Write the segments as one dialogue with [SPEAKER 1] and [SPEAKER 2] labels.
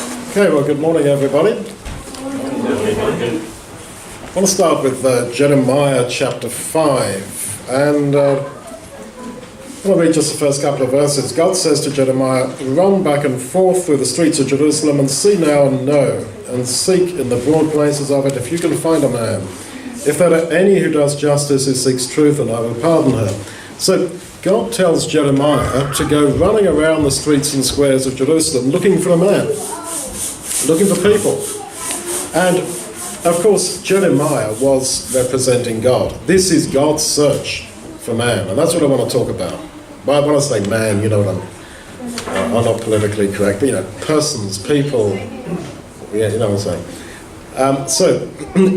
[SPEAKER 1] Okay, well, good morning, everybody. I want to start with Jeremiah chapter 5, and I want to read just the first couple of verses. God says to Jeremiah, "Run back and forth through the streets of Jerusalem, and see now and know, and seek in the broad places of it if you can find a man. If there are any who does justice, who seeks truth, and I will pardon her." So God tells Jeremiah to go running around the streets and squares of Jerusalem looking for a man, looking for people. And of course, Jeremiah was representing God. This is God's search for man, and that's what I want to talk about. But when I say man, you know what I'm not politically correct, but persons, people, you know what I'm saying. So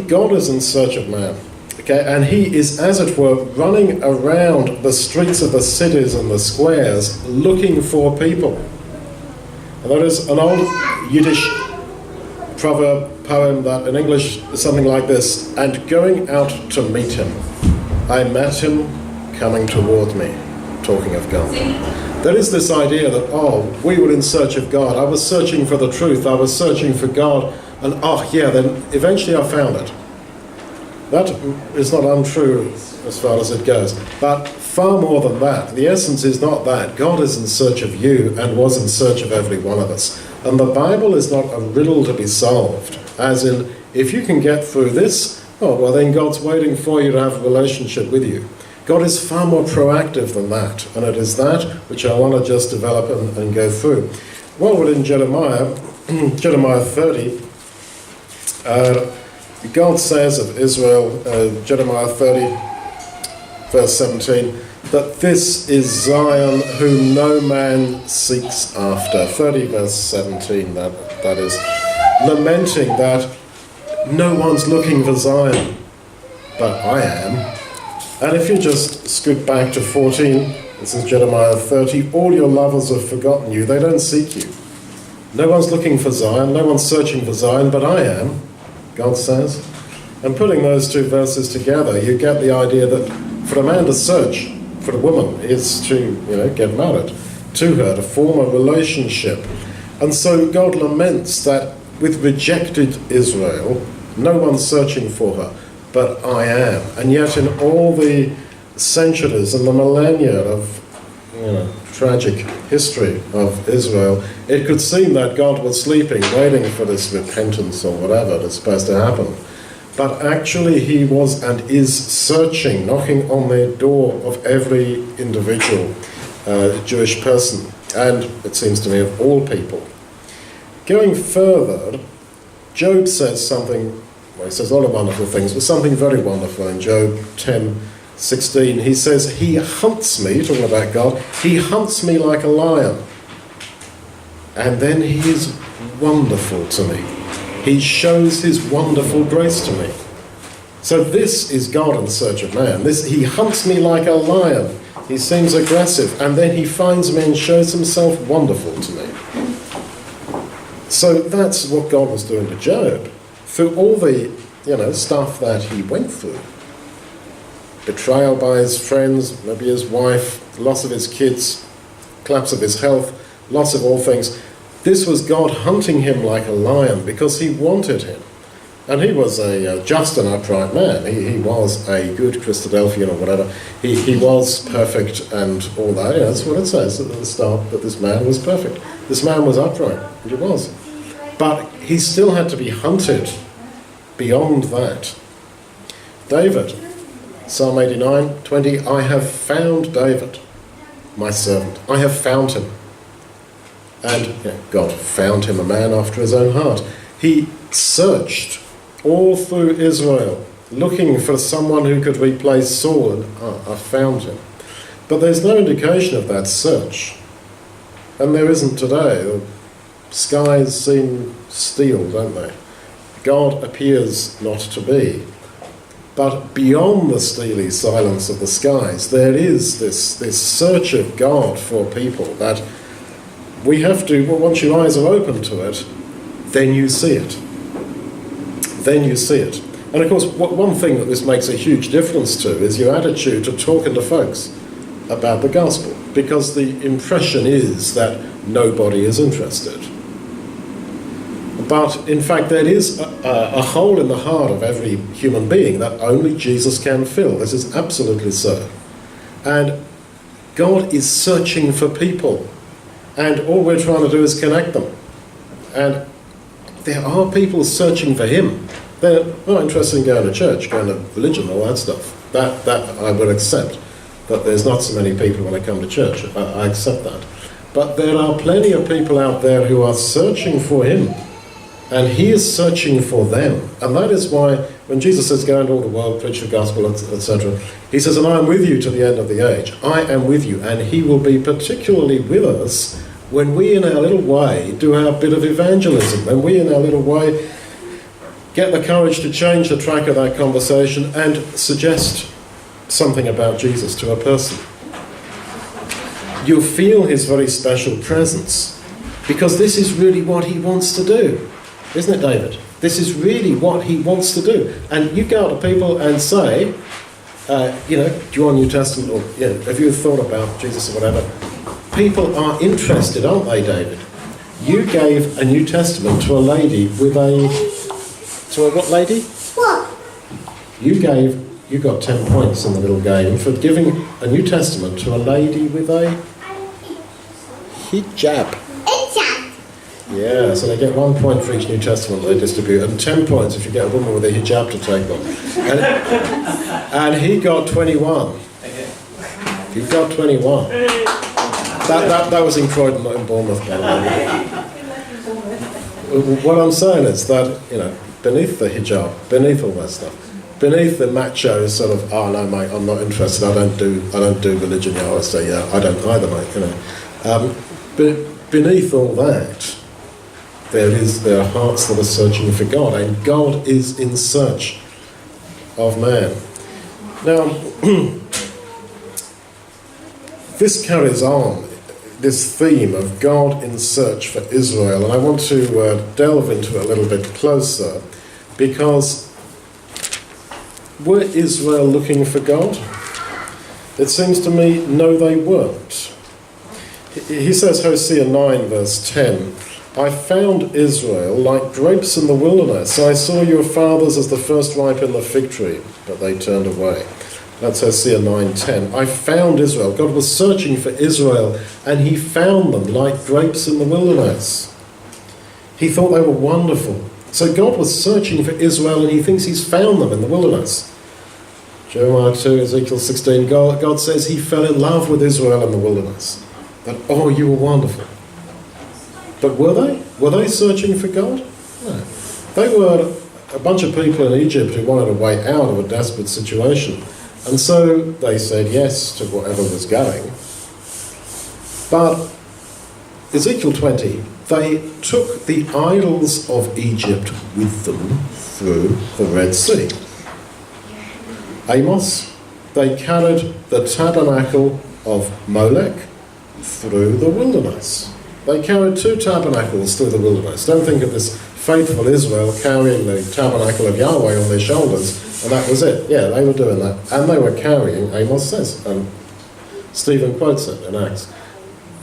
[SPEAKER 1] God is in search of man, okay, and he is, as it were, running around the streets of the cities and the squares looking for people. And there is an old Yiddish proverb poem that in English is something like this: "And going out to meet him, I met him coming toward me," talking of God. There is this idea that, we were in search of God. I was searching for the truth. I was searching for God, and then eventually I found it. That is not untrue as far as it goes. But far more than that, the essence is not that. God is in search of you and was in search of every one of us. And the Bible is not a riddle to be solved, as in, if you can get through this, then God's waiting for you to have a relationship with you. God is far more proactive than that, and it is that which I want to just develop and go through. Well, within Jeremiah, Jeremiah 30, God says of Israel, Jeremiah 30, verse 17, that this is Zion whom no man seeks after. 30 verse 17, that is, lamenting that no one's looking for Zion, but I am. And if you just scoot back to 14, this is Jeremiah 30, all your lovers have forgotten you, they don't seek you. No one's looking for Zion, no one's searching for Zion, but I am, God says. And putting those two verses together, you get the idea that for a man to search for a woman is to, get married to her, to form a relationship. And so God laments that with rejected Israel, no one's searching for her, but I am. And yet in all the centuries and the millennia of, tragic history of Israel, it could seem that God was sleeping, waiting for this repentance or whatever that's supposed to happen. But actually he was and is searching, knocking on the door of every individual Jewish person, and it seems to me of all people. Going further, Job says something, he says a lot of wonderful things, but something very wonderful in Job 10:16. He says, "He hunts me," talking about God, "he hunts me like a lion, and then he is wonderful to me. He shows his wonderful grace to me." So this is God in search of man. He hunts me like a lion. He seems aggressive, and then he finds me and shows himself wonderful to me. So that's what God was doing to Job. Through all the, stuff that he went through. Betrayal by his friends, maybe his wife, loss of his kids, collapse of his health, loss of all things. This was God hunting him like a lion because he wanted him. And he was a just and upright man. He was a good Christadelphian or whatever. He was perfect and all that. That's what it says at the start, that this man was perfect. This man was upright, and he was. But he still had to be hunted beyond that. David, Psalm 89:20, "I have found David, my servant. I have found him." And God found him a man after his own heart. He searched all through Israel, looking for someone who could replace Saul, and I found him. But there's no indication of that search. And there isn't today. The skies seem steel, don't they? God appears not to be. But beyond the steely silence of the skies, there is this search of God for people that we have to, once your eyes are open to it, then you see it. Then you see it. And of course, one thing that this makes a huge difference to is your attitude to talking to folks about the gospel, because the impression is that nobody is interested. But in fact, there is a hole in the heart of every human being that only Jesus can fill. This is absolutely so. And God is searching for people. And all we're trying to do is connect them. And there are people searching for Him. They're not interested in going to church, going to religion, all that stuff. That I would accept. That there's not so many people when they come to church. I accept that. But there are plenty of people out there who are searching for Him. And He is searching for them. And that is why when Jesus says, go into all the world, preach the gospel, etc., He says, and I am with you to the end of the age. I am with you. And He will be particularly with us when we in our little way do our bit of evangelism. When we in our little way get the courage to change the track of that conversation and suggest something about Jesus to a person. You'll feel His very special presence, because this is really what He wants to do. Isn't it, David? This is really what He wants to do. And you go out to people and say, do you want New Testament? Or have you thought about Jesus or whatever? People are interested, aren't they, David? You gave a New Testament to a lady with to a what lady?
[SPEAKER 2] What?
[SPEAKER 1] You got 10 points in the little game for giving a New Testament to a lady with a hijab. Yeah, so they get 1 point for each New Testament they distribute, and 10 points if you get a woman with a hijab to take them. And he got 21. He got 21. That was in Croydon, not in Bournemouth, by the way. What I'm saying is that, beneath the hijab, beneath all that stuff, beneath the macho sort of, oh no mate, I'm not interested, I don't do religion, I say, yeah, I don't either, mate, But beneath all that, there are hearts that are searching for God, and God is in search of man. Now, this carries on this theme of God in search for Israel, and I want to delve into it a little bit closer, because were Israel looking for God? It seems to me, no, they weren't. He says, Hosea 9, verse 10, I found Israel like grapes in the wilderness. I saw your fathers as the first ripe in the fig tree, but they turned away. That's Hosea 9:10. I found Israel. God was searching for Israel, and He found them like grapes in the wilderness. He thought they were wonderful. So God was searching for Israel, and He thinks He's found them in the wilderness. Jeremiah 2, Ezekiel 16, God says He fell in love with Israel in the wilderness. That, oh, you were wonderful. But were they? Were they searching for God? No. They were a bunch of people in Egypt who wanted a way out of a desperate situation. And so they said yes to whatever was going. But Ezekiel 20, they took the idols of Egypt with them through the Red Sea. Amos, they carried the tabernacle of Molech through the wilderness. They carried 2 tabernacles through the wilderness. Don't think of this faithful Israel carrying the tabernacle of Yahweh on their shoulders, and that was it. Yeah, they were doing that. And they were carrying, Amos says, and Stephen quotes it in Acts,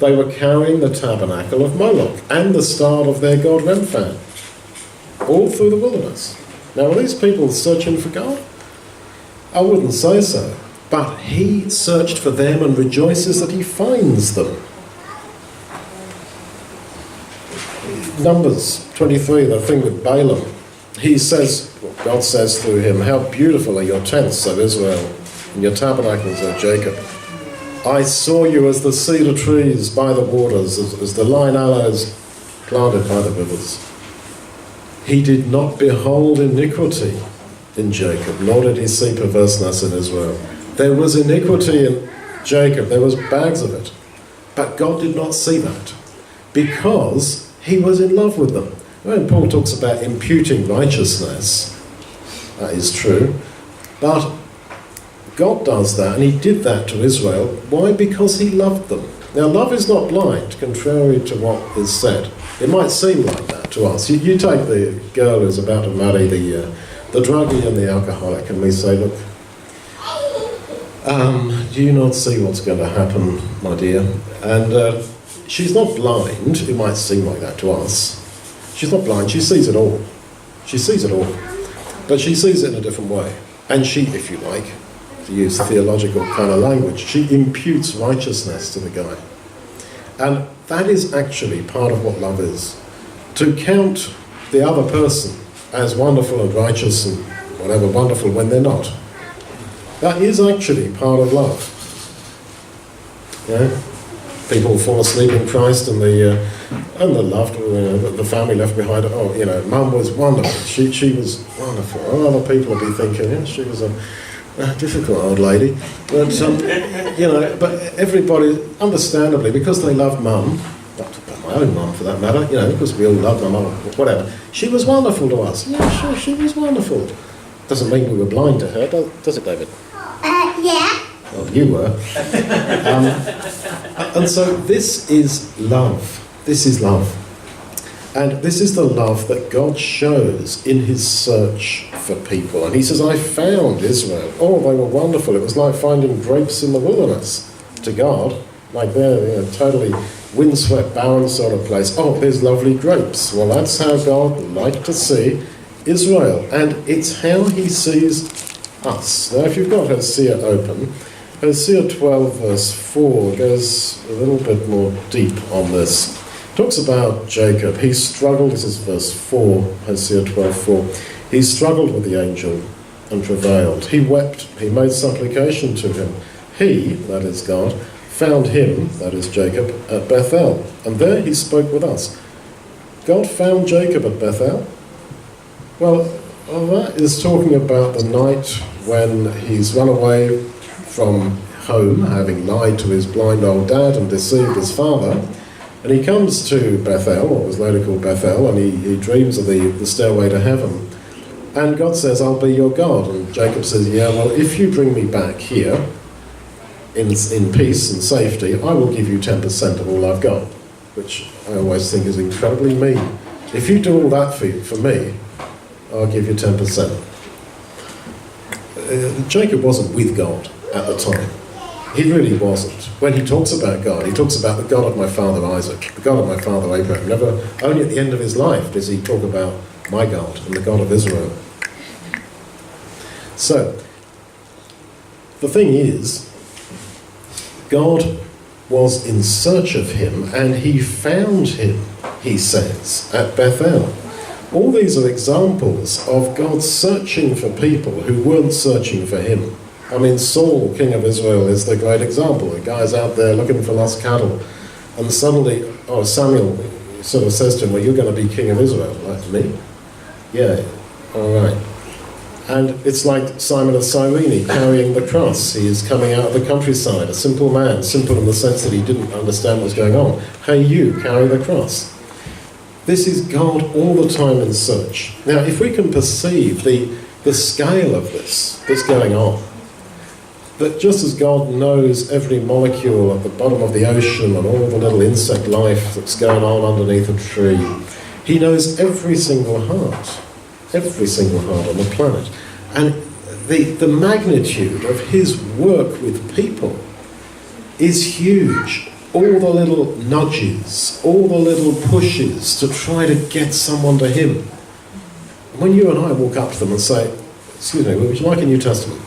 [SPEAKER 1] they were carrying the tabernacle of Moloch and the star of their god Remphan, all through the wilderness. Now, are these people searching for God? I wouldn't say so. But He searched for them and rejoices that He finds them. Numbers 23, the thing with Balaam. He says, God says through him, how beautiful are your tents, O Israel, and your tabernacles, O Jacob. I saw you as the cedar trees by the waters, as the line aloes planted by the rivers. He did not behold iniquity in Jacob, nor did He see perverseness in Israel. There was iniquity in Jacob, there was bags of it. But God did not see that, because He was in love with them. When Paul talks about imputing righteousness, that is true. But God does that, and He did that to Israel. Why? Because He loved them. Now, love is not blind, contrary to what is said. It might seem like that to us. You take the girl who's about to marry the druggie and the alcoholic, and we say, look, do you not see what's going to happen, my dear? And she's not blind. It might seem like that to us. She's not blind, she sees it all. She sees it all. But she sees it in a different way. And she, if you like, to use theological kind of language, she imputes righteousness to the guy. And that is actually part of what love is. To count the other person as wonderful and righteous and whatever wonderful when they're not. That is actually part of love. Yeah? People fall asleep in Christ and the loved, the family left behind. Oh, Mum was wonderful. She was wonderful. Oh, other people will be thinking, yeah, she was a difficult old lady. But but everybody, understandably, because they loved Mum, not my own mum for that matter, because we all loved my mum, whatever. She was wonderful to us. Yeah, sure, she was wonderful. Doesn't mean we were blind to her, does it, David?
[SPEAKER 2] Yeah.
[SPEAKER 1] Well, you were. And so this is love. This is love. And this is the love that God shows in his search for people. And he says, I found Israel. Oh, they were wonderful. It was like finding grapes in the wilderness to God. Like they're totally windswept, barren sort of place. Oh, there's lovely grapes. Well, that's how God liked to see Israel. And it's how he sees us. Now, if you've got Hosea open, Hosea 12 verse 4 goes a little bit more deep on this. It talks about Jacob. He struggled, this is verse 4, Hosea 12:4. He struggled with the angel and travailed. He wept, he made supplication to him. He, that is God, found him, that is Jacob, at Bethel. And there he spoke with us. God found Jacob at Bethel. Well, that is talking about the night when he's run away from home, having lied to his blind old dad and deceived his father. And he comes to Bethel, what was later called Bethel, and he dreams of the stairway to heaven. And God says, I'll be your God. And Jacob says, yeah, well, if you bring me back here in peace and safety, I will give you 10% of all I've got, which I always think is incredibly mean. If you do all that for me, I'll give you 10%. Jacob wasn't with God at the time. He really wasn't. When he talks about God, he talks about the God of my father Isaac, the God of my father Abraham. Never, only at the end of his life does he talk about my God and the God of Israel. So, the thing is, God was in search of him, and he found him, he says, at Bethel. All these are examples of God searching for people who weren't searching for him. I mean, Saul, king of Israel, is the great example. The guy's out there looking for lost cattle, and suddenly, Samuel sort of says to him, well, you're going to be king of Israel. Like me? Yeah, all right. And it's like Simon of Cyrene carrying the cross. He is coming out of the countryside, a simple man, simple in the sense that he didn't understand what's going on. Hey, you, carry the cross. This is God all the time in search. Now, if we can perceive the scale of this that's going on, that just as God knows every molecule at the bottom of the ocean and all the little insect life that's going on underneath a tree, he knows every single heart on the planet. And the magnitude of his work with people is huge. All the little nudges, all the little pushes to try to get someone to him. When you and I walk up to them and say, excuse me, would you like a New Testament?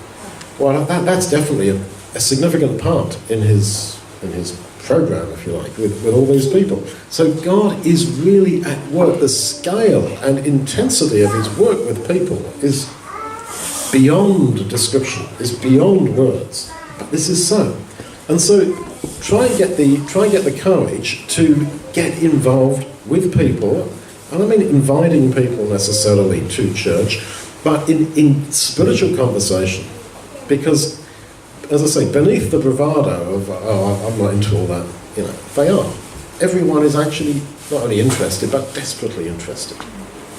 [SPEAKER 1] Well, that's definitely a significant part in his program, if you like, with all these people. So God is really at work. The scale and intensity of his work with people is beyond description, is beyond words. But this is so. And so try and get the courage to get involved with people. I don't mean inviting people necessarily to church, but in spiritual conversation. Because, as I say, beneath the bravado of, I'm not into all that, they are. Everyone is actually not only interested, but desperately interested.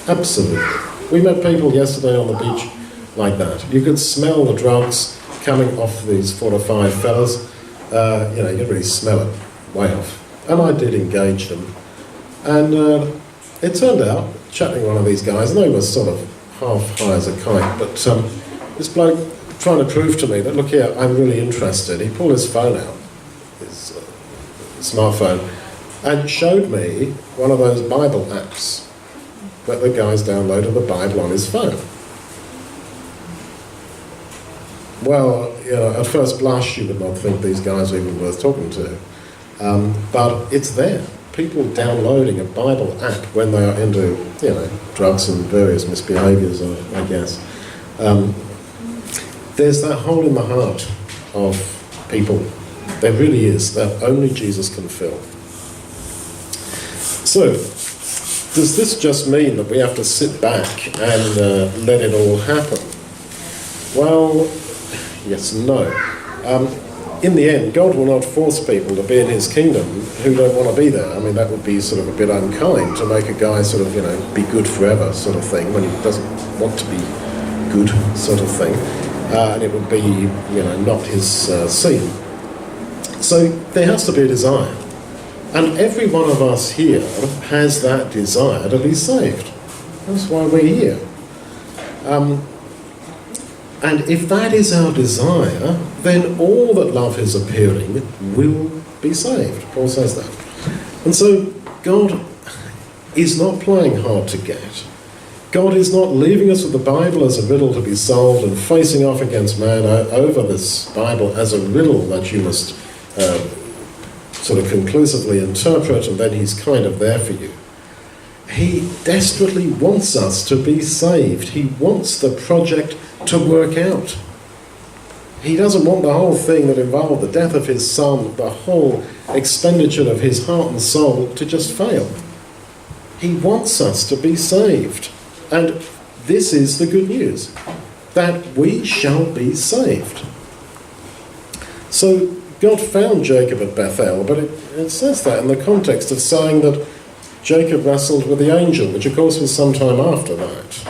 [SPEAKER 1] Absolutely. We met people yesterday on the beach like that. You could smell the drugs coming off these 4 or 5 fellas. You could really smell it way off. And I did engage them. And it turned out, chatting to one of these guys, and they were sort of half high as a kite, but this bloke trying to prove to me that, look here, I'm really interested. He pulled his phone out, his smartphone, and showed me one of those Bible apps. that the guy's downloaded the Bible on his phone. Well, at first blush you would not think these guys are even worth talking to. But it's there. People downloading a Bible app when they are into, drugs and various misbehaviours, I guess. There's that hole in the heart of people. There really is, that only Jesus can fill. So, does this just mean that we have to sit back and let it all happen? Well, yes and no. In the end, God will not force people to be in his kingdom who don't want to be there. I mean, that would be sort of a bit unkind to make a guy sort of, be good forever sort of thing when he doesn't want to be good sort of thing. And it would be, not his scene. So there has to be a desire. And every one of us here has that desire to be saved. That's why we're here. And if that is our desire, then all that love is appearing will be saved. Paul says that. And so God is not playing hard to get. God is not leaving us with the Bible as a riddle to be solved and facing off against man over this Bible as a riddle that you must sort of conclusively interpret, and then he's kind of there for you. He desperately wants us to be saved. He wants the project to work out. He doesn't want the whole thing that involved the death of his son, the whole expenditure of his heart and soul, to just fail. He wants us to be saved. And this is the good news, that we shall be saved. So God found Jacob at Bethel, but it says that in the context of saying that Jacob wrestled with the angel, which of course was some time after that.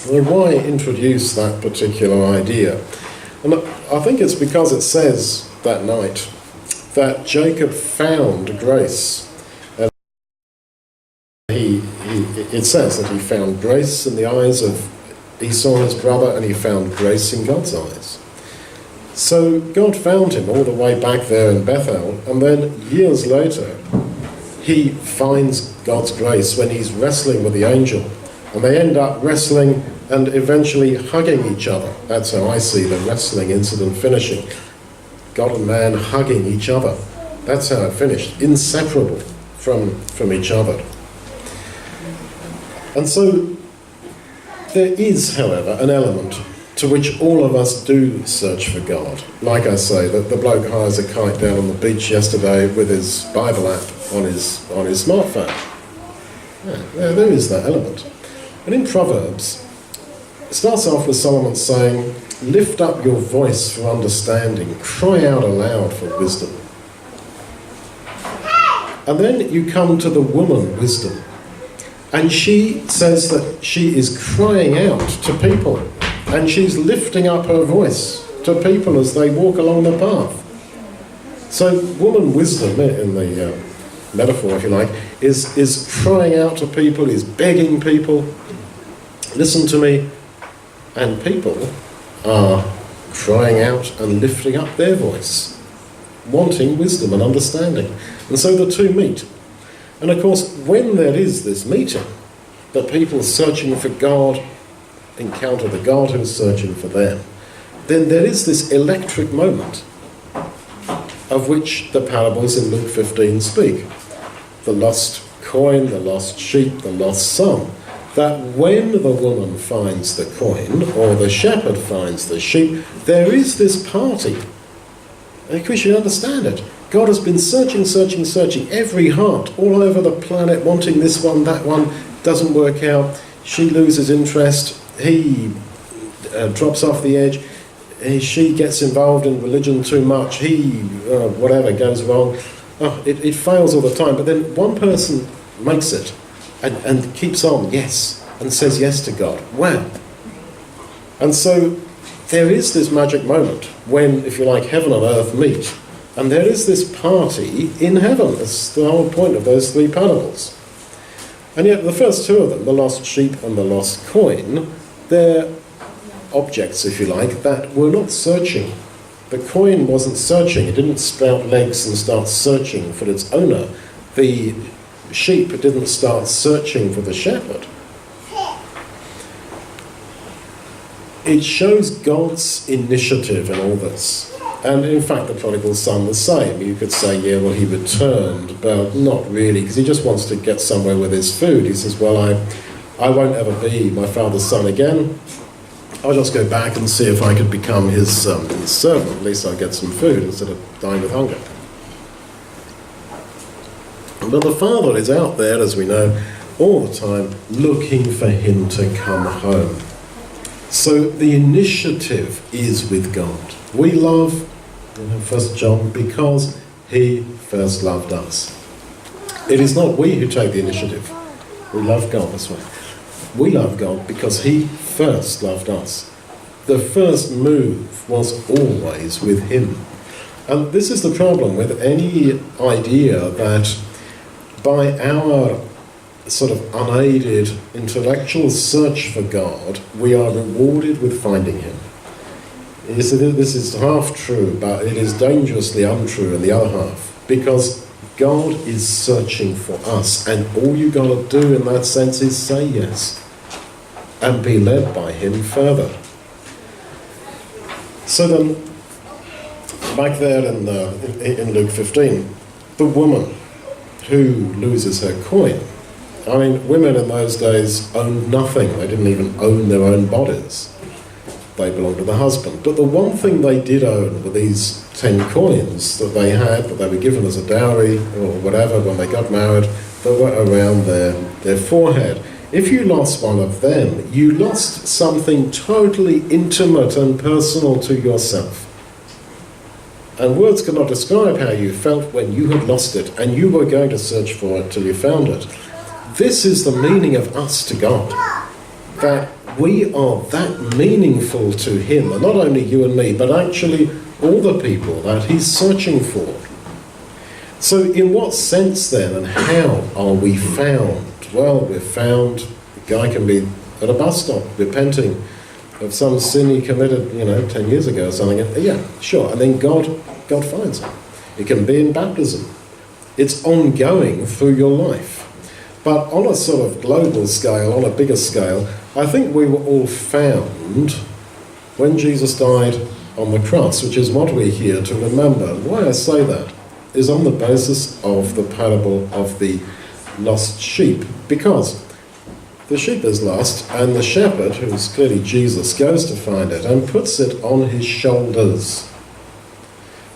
[SPEAKER 1] Well, why introduce that particular idea? And I think it's because it says that night that Jacob found grace. And it says that he found grace in the eyes of Esau, his brother, and he found grace in God's eyes. So God found him all the way back there in Bethel, and then years later he finds God's grace when he's wrestling with the angel, and they end up wrestling and eventually hugging each other. That's how I see the wrestling incident finishing. God and man hugging each other. That's how it finished, inseparable from each other. And so there is, however, an element to which all of us do search for God. Like I say, the bloke hires a kite down on the beach yesterday with his Bible app on his smartphone. Yeah, there is that element. And in Proverbs, it starts off with Solomon saying, "Lift up your voice for understanding, cry out aloud for wisdom." And then you come to the woman wisdom, and she says that she is crying out to people, and she's lifting up her voice to people as they walk along the path. So woman wisdom, in the metaphor if you like, is crying out to people, is begging people, listen to me, and people are crying out and lifting up their voice, wanting wisdom and understanding. And so the two meet. And of course, when there is this meeting, the people searching for God encounter the God who is searching for them, then there is this electric moment of which the parables in Luke 15 speak. The lost coin, the lost sheep, the lost son. That when the woman finds the coin, or the shepherd finds the sheep, there is this party. And we should understand it. God has been searching every heart all over the planet, wanting this one, that one, doesn't work out. She loses interest. He drops off the edge. She gets involved in religion too much. Whatever goes wrong. It fails all the time. But then one person makes it and keeps on, yes, and says yes to God. Wow. And so there is this magic moment when, if you like, heaven and earth meet. And there is this party in heaven. That's the whole point of those three parables. And yet the first two of them, the lost sheep and the lost coin, they're objects, if you like, that were not searching. The coin wasn't searching. It didn't sprout legs and start searching for its owner. The sheep didn't start searching for the shepherd. It shows God's initiative in all this. And in fact, the prodigal son the same. You could say, yeah, well, he returned, but not really, because he just wants to get somewhere with his food. He says, well, I won't ever be my father's son again. I'll just go back and see if I could become his servant. At least I'll get some food instead of dying with hunger. But the father is out there, as we know, all the time, looking for him to come home. So the initiative is with God. We love, 1 John, because he first loved us. It is not we who take the initiative. We love God this way. We love God because he first loved us. The first move was always with him. And this is the problem with any idea that by our sort of unaided intellectual search for God, we are rewarded with finding him. You see, this is half true, but it is dangerously untrue in the other half, because God is searching for us, and all you got to do in that sense is say yes and be led by him further. So then, back there in Luke 15, the woman who loses her coin. I mean, women in those days owned nothing. They didn't even own their own bodies. They belonged to the husband. But the one thing they did own were these 10 coins that they had, that they were given as a dowry or whatever when they got married, that were around their forehead. If you lost one of them, you lost something totally intimate and personal to yourself. And words cannot describe how you felt when you had lost it and you were going to search for it till you found it. This is the meaning of us to God, that we are that meaningful to him, and not only you and me, but actually all the people that he's searching for. So in what sense then, and how are we found? Well, we're found, the guy can be at a bus stop repenting of some sin he committed, 10 years ago or something. Yeah, sure. And then God finds him. It can be in baptism. It's ongoing through your life. But on a sort of global scale, on a bigger scale, I think we were all found when Jesus died on the cross, which is what we're here to remember. And why I say that is on the basis of the parable of the lost sheep, because the sheep is lost, and the shepherd, who is clearly Jesus, goes to find it and puts it on his shoulders.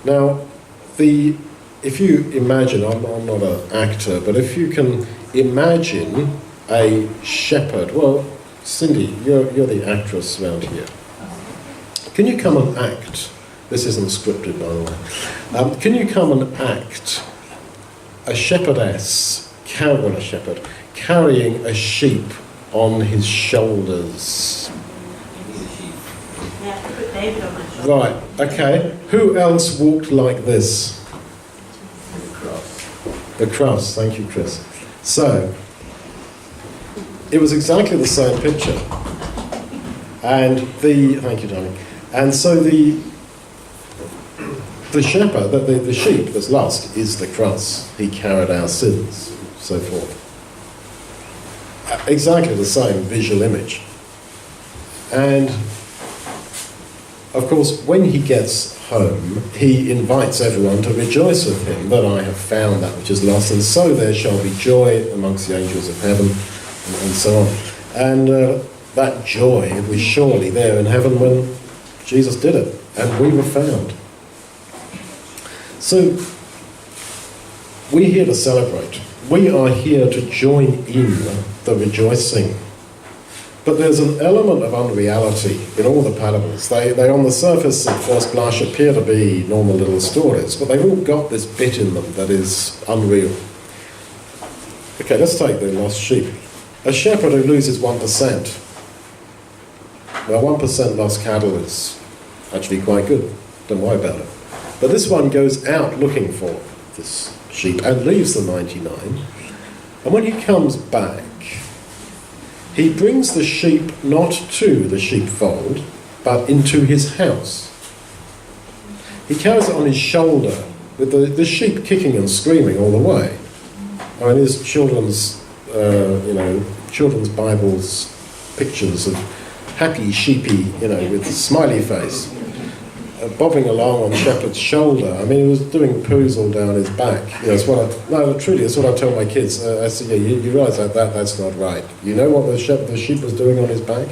[SPEAKER 1] Now, if you imagine, I'm not an actor, but if you can imagine a shepherd, well, Cindy, you're the actress around here. Can you come and act? This isn't scripted, by the way. Can you come and act a shepherdess, carrying a sheep on his shoulders?
[SPEAKER 2] Yeah, put David on my shoulder.
[SPEAKER 1] Right, okay. Who else walked like this? The cross, thank you, Chris. So, it was exactly the same picture. And thank you, darling. And so the shepherd, the sheep that's lost, is the cross. He carried our sins, so forth. Exactly the same visual image. And of course, when he gets home, he invites everyone to rejoice with him that I have found that which is lost, and so there shall be joy amongst the angels of heaven, and so on. And that joy was surely there in heaven when Jesus did it, and we were found. So, we're here to celebrate. We are here to join in the rejoicing. But there's an element of unreality in all the parables. They on the surface at first blush appear to be normal little stories, but they've all got this bit in them that is unreal. Okay, let's take the lost sheep. A shepherd who loses 1%. Well, 1% lost cattle is actually quite good. Don't worry about it. But this one goes out looking for this sheep and leaves the 99. And when he comes back, he brings the sheep not to the sheepfold, but into his house. He carries it on his shoulder with the sheep kicking and screaming all the way. I mean, there's children's, children's Bibles, pictures of happy sheepy, with a smiley face, bobbing along on Shepherd's shoulder. I mean, he was doing poos all down his back. It's truly, it's what I tell my kids. I said, you realise that's not right. You know what the sheep was doing on his back?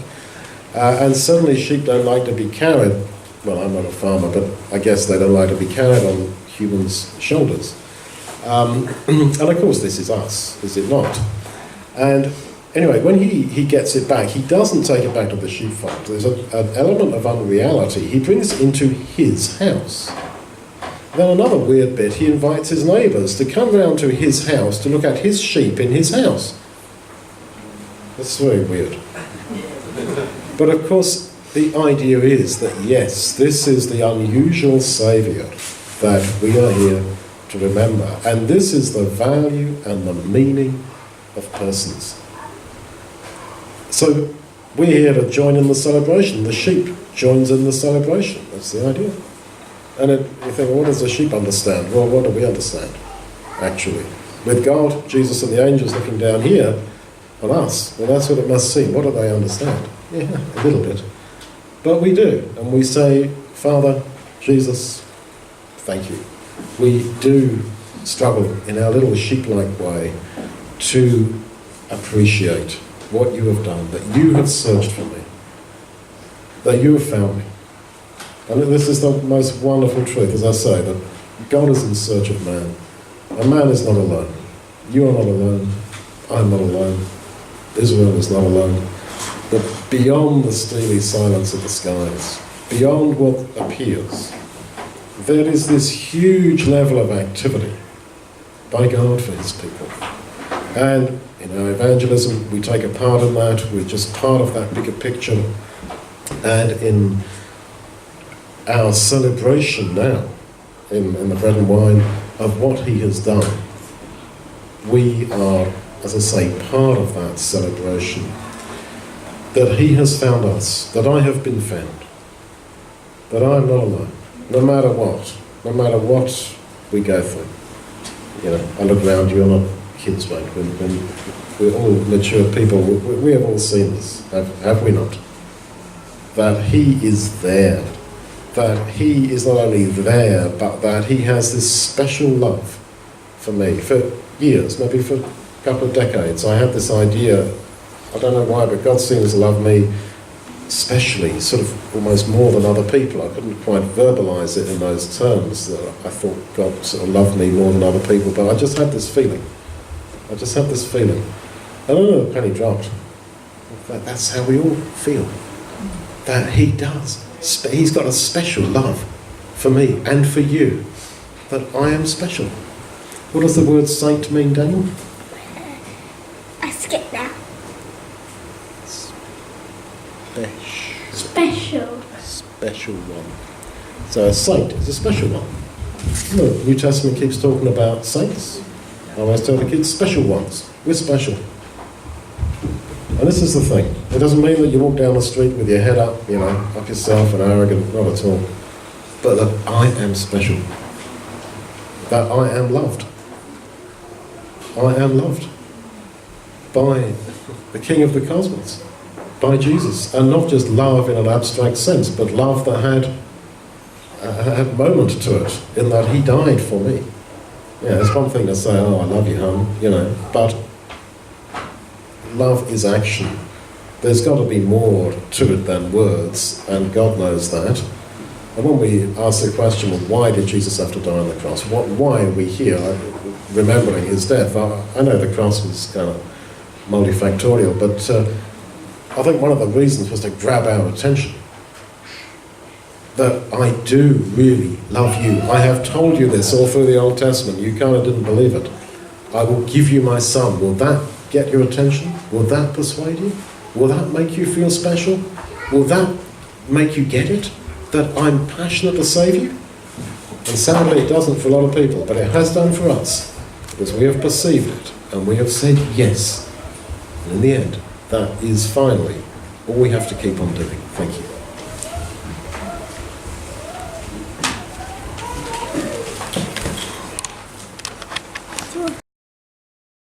[SPEAKER 1] And certainly sheep don't like to be carried. Well, I'm not a farmer, but I guess they don't like to be carried on humans' shoulders. And of course this is us, is it not? And anyway, when he gets it back, he doesn't take it back to the sheepfold. There's an element of unreality. He brings it into his house. Then another weird bit, he invites his neighbours to come round to his house to look at his sheep in his house. That's very weird. But of course, the idea is that yes, this is the unusual Saviour that we are here to remember. And this is the value and the meaning of persons. So we're here to join in the celebration. The sheep joins in the celebration. That's the idea. And you think, well, what does the sheep understand? Well, what do we understand, actually? With God, Jesus and the angels looking down here on us, well, that's what it must seem. What do they understand? Yeah, a little bit. But we do. And we say, Father, Jesus, thank you. We do struggle in our little sheep-like way to appreciate what you have done, that you have searched for me, that you have found me. And this is the most wonderful truth, as I say, that God is in search of man. And man is not alone. You are not alone. I'm not alone. Israel is not alone. But beyond the steely silence of the skies, beyond what appears, there is this huge level of activity by God for his people. And in our evangelism, we take a part in that. We're just part of that bigger picture. And in our celebration now, in the bread and wine, of what he has done, we are, as I say, part of that celebration. That he has found us, that I have been found, that I am not alone, no matter what we go through. I look around, you're not kids, mate. When we're all mature people, we have all seen this, have we not? That he is there, that he is not only there, but that he has this special love for me. For years, maybe for a couple of decades, I had this idea, I don't know why, but God seems to love me especially, sort of almost more than other people. I couldn't quite verbalise it in those terms, that I thought God sort of loved me more than other people, but I just had this feeling. I don't know, the penny dropped. That's how we all feel. That he does. He's got a special love for me and for you. That I am special. What does the word saint mean, Daniel?
[SPEAKER 2] I skipped that. Special.
[SPEAKER 1] Special one. So a saint is a special one. The New Testament keeps talking about saints. I always tell the kids, special ones. We're special. And this is the thing. It doesn't mean that you walk down the street with your head up, up yourself and arrogant, not at all. But that I am special. That I am loved. I am loved by the King of the Cosmos, by Jesus. And not just love in an abstract sense, but love that had moment to it, in that he died for me. Yeah, it's one thing to say, oh, I love you, hon, but love is action. There's got to be more to it than words, and God knows that. And when we ask the question, well, why did Jesus have to die on the cross? Why are we here remembering his death? I know the cross was kind of multifactorial, but I think one of the reasons was to grab our attention. That I do really love you. I have told you this all through the Old Testament. You kind of didn't believe it. I will give you my son. Will that get your attention? Will that persuade you? Will that make you feel special? Will that make you get it? That I'm passionate to save you? And sadly it doesn't for a lot of people, but it has done for us, because we have perceived it and we have said yes. And in the end, that is finally all we have to keep on doing. Thank you.